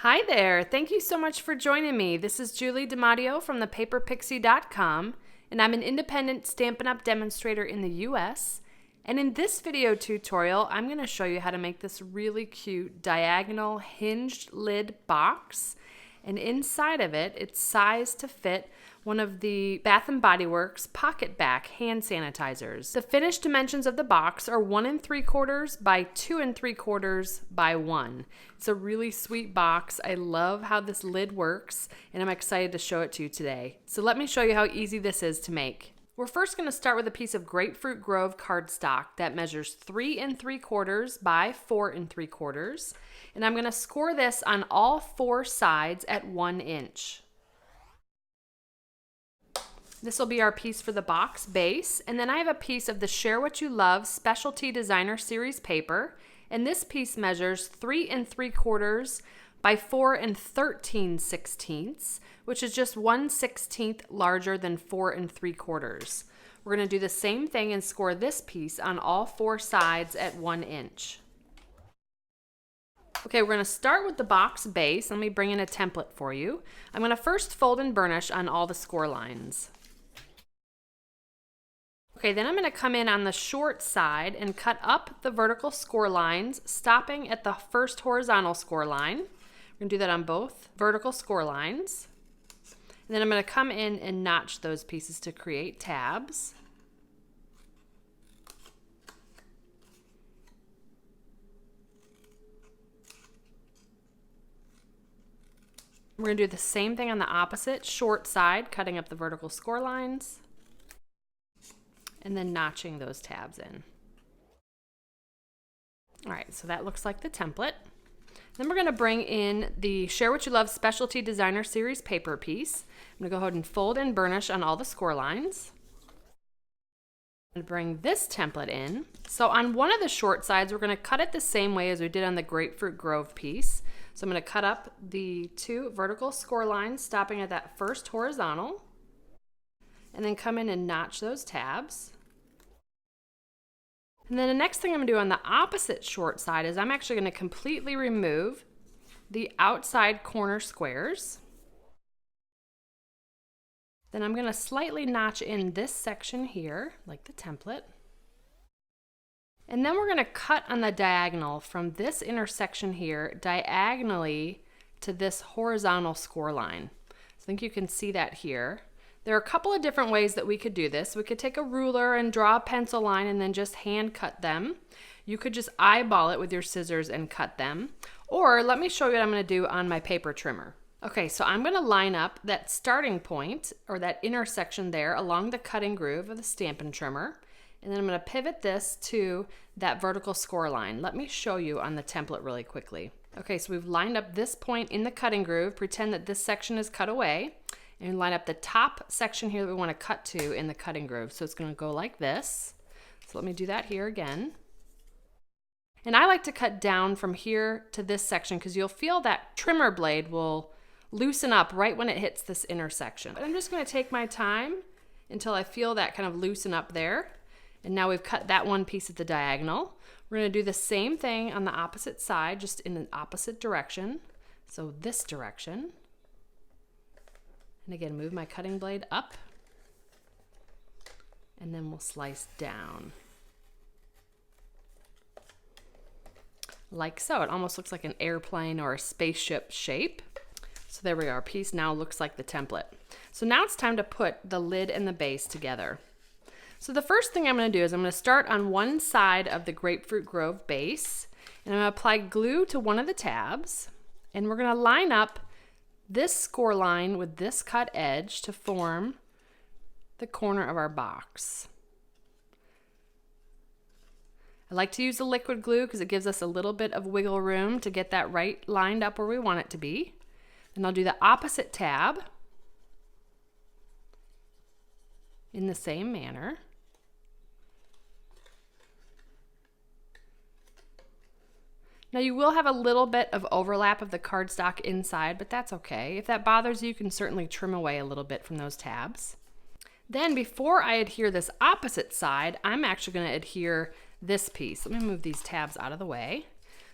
Hi there! Thank you so much for joining me. This is Julie DiMatteo from thepaperpixie.com, and I'm an independent Stampin' Up! Demonstrator in the US. And in this video tutorial, I'm going to show you how to make this really cute diagonal hinged lid box. And inside of it, it's sized to fit one of the Bath & Body Works Pocket Back hand sanitizers. The finished dimensions of the box are 1 3/4 by 2 3/4 by 1. It's a really sweet box. I love how this lid works, and I'm excited to show it to you today. So let me show you how easy this is to make. We're first going to start with a piece of Grapefruit Grove cardstock that measures 3 3/4 by 4 3/4, and I'm going to score this on all 4 sides at 1 inch. This will be our piece for the box base, and then I have a piece of the Share What You Love Specialty Designer Series paper, and this piece measures 3 3/4 by 4 13/16, which is just 1/16 larger than 4 3/4. We're going to do the same thing and score this piece on all 4 sides at 1 inch. Okay, we're going to start with the box base. Let me bring in a template for you. I'm going to first fold and burnish on all the score lines. Okay, then I'm going to come in on the short side and cut up the vertical score lines, stopping at the first horizontal score line. We're going to do that on both vertical score lines. And then I'm going to come in and notch those pieces to create tabs. We're going to do the same thing on the opposite short side, cutting up the vertical score lines and then notching those tabs in. All right, so that looks like the template. Then we're going to bring in the Share What You Love Specialty Designer Series paper piece. I'm going to go ahead and fold and burnish on all the score lines. I'm going to bring this template in. So on one of the short sides, we're going to cut it the same way as we did on the Grapefruit Grove piece. So I'm going to cut up the 2 vertical score lines, stopping at that first horizontal, and then come in and notch those tabs. And then the next thing I'm going to do on the opposite short side is I'm actually going to completely remove the outside corner squares. Then I'm going to slightly notch in this section here, like the template. And then we're going to cut on the diagonal from this intersection here diagonally to this horizontal score line. I think you can see that here. There are a couple of different ways that we could do this. We could take a ruler and draw a pencil line and then just hand cut them. You could just eyeball it with your scissors and cut them. Or let me show you what I'm going to do on my paper trimmer. Okay, so I'm going to line up that starting point or that intersection there along the cutting groove of the Stampin' trimmer. And then I'm going to pivot this to that vertical score line. Let me show you on the template really quickly. Okay, so we've lined up this point in the cutting groove. Pretend that this section is cut away. And line up the top section here that we want to cut to in the cutting groove. So it's going to go like this. So let me do that here again. And I like to cut down from here to this section because you'll feel that trimmer blade will loosen up right when it hits this intersection. But I'm just going to take my time until I feel that kind of loosen up there. And now we've cut that one piece at the diagonal. We're going to do the same thing on the opposite side, just in an opposite direction. So this direction. And again, move my cutting blade up. And then we'll slice down. Like so. It almost looks like an airplane or a spaceship shape. So there we are. Our piece now looks like the template. So now it's time to put the lid and the base together. So the first thing I'm going to do is I'm going to start on one side of the Grapefruit Grove base, and I'm going to apply glue to one of the tabs, and we're going to line up this score line with this cut edge to form the corner of our box. I like to use the liquid glue because it gives us a little bit of wiggle room to get that right lined up where we want it to be. And I'll do the opposite tab in the same manner. Now you will have a little bit of overlap of the cardstock inside, but that's okay. If that bothers you, you can certainly trim away a little bit from those tabs. Then before I adhere this opposite side, I'm actually going to adhere this piece. Let me move these tabs out of the way.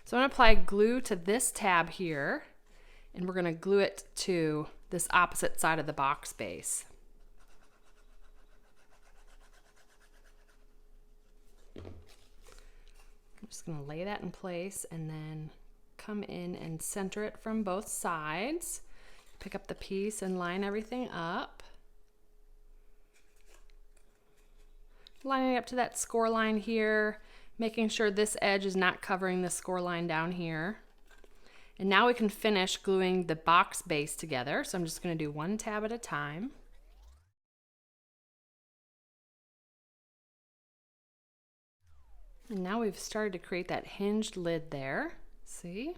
So I'm going to apply glue to this tab here, and we're going to glue it to this opposite side of the box base. I'm just going to lay that in place and then come in and center it from both sides. Pick up the piece and line everything up. Lining up to that score line here, making sure this edge is not covering the score line down here. And now we can finish gluing the box base together. So I'm just going to do one tab at a time. And now we've started to create that hinged lid there. See?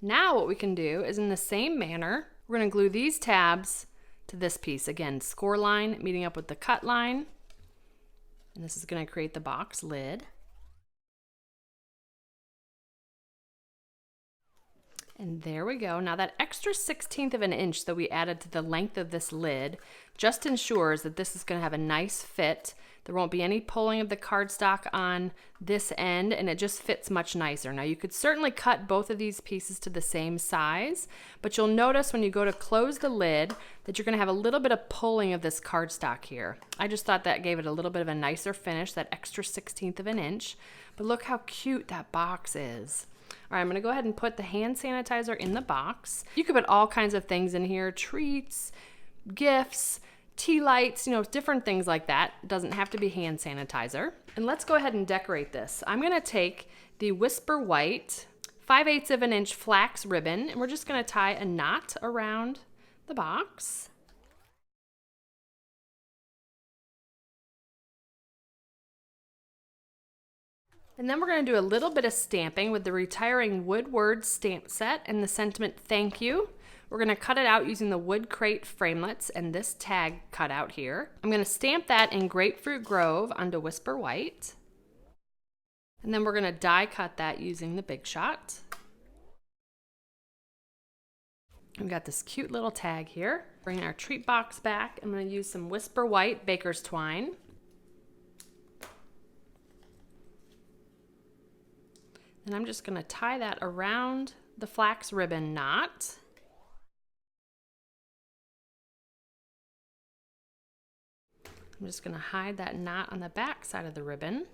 Now what we can do is in the same manner, we're going to glue these tabs to this piece. Again, score line meeting up with the cut line. And this is going to create the box lid. And there we go. Now that extra 1/16 of an inch that we added to the length of this lid just ensures that this is going to have a nice fit. There won't be any pulling of the cardstock on this end, and it just fits much nicer. Now you could certainly cut both of these pieces to the same size, but you'll notice when you go to close the lid that you're going to have a little bit of pulling of this cardstock here. I just thought that gave it a little bit of a nicer finish, that extra 1/16 of an inch. But look how cute that box is. All right, I'm gonna go ahead and put the hand sanitizer in the box. You could put all kinds of things in here, treats, gifts, tea lights, you know, different things like that. It doesn't have to be hand sanitizer. And let's go ahead and decorate this. I'm gonna take the Whisper White 5/8 of an inch flax ribbon, and we're just gonna tie a knot around the box. And then we're going to do a little bit of stamping with the Retiring Wood Words stamp set and the sentiment thank you. We're going to cut it out using the wood crate framelits and this tag cut out here. I'm going to stamp that in Grapefruit Grove onto Whisper White. And then we're going to die cut that using the Big Shot. We've got this cute little tag here. Bring our treat box back. I'm going to use some Whisper White Baker's Twine. And I'm just going to tie that around the flax ribbon knot. I'm just going to hide that knot on the back side of the ribbon.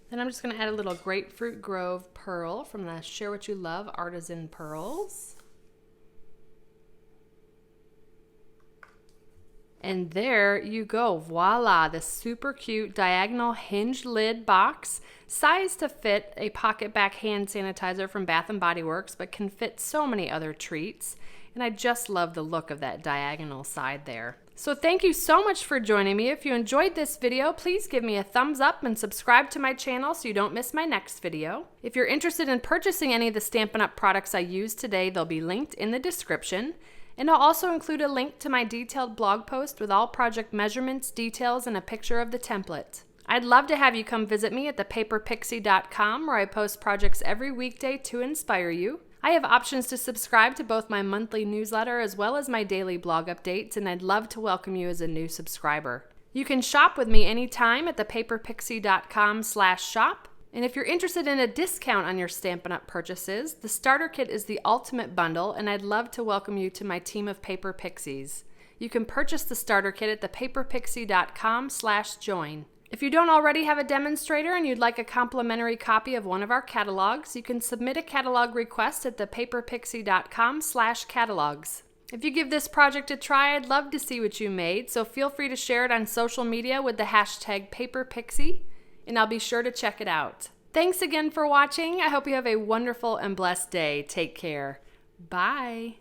Then I'm just going to add a little Grapefruit Grove pearl from the Share What You Love Artisan Pearls. And there you go, voila, this super cute diagonal hinged lid box, sized to fit a pocket back hand sanitizer from Bath & Body Works, but can fit so many other treats. And I just love the look of that diagonal side there. So thank you so much for joining me. If you enjoyed this video, please give me a thumbs up and subscribe to my channel so you don't miss my next video. If you're interested in purchasing any of the Stampin' Up! Products I used today, they'll be linked in the description. And I'll also include a link to my detailed blog post with all project measurements, details, and a picture of the template. I'd love to have you come visit me at thepaperpixie.com where I post projects every weekday to inspire you. I have options to subscribe to both my monthly newsletter as well as my daily blog updates, and I'd love to welcome you as a new subscriber. You can shop with me anytime at thepaperpixie.com/shop. And if you're interested in a discount on your Stampin' Up! Purchases, the starter kit is the ultimate bundle, and I'd love to welcome you to my team of Paper Pixies. You can purchase the starter kit at thepaperpixie.com/join. If you don't already have a demonstrator and you'd like a complimentary copy of one of our catalogs, you can submit a catalog request at thepaperpixie.com/catalogs. If you give this project a try, I'd love to see what you made, so feel free to share it on social media with the hashtag #PaperPixie. And I'll be sure to check it out. Thanks again for watching. I hope you have a wonderful and blessed day. Take care. Bye.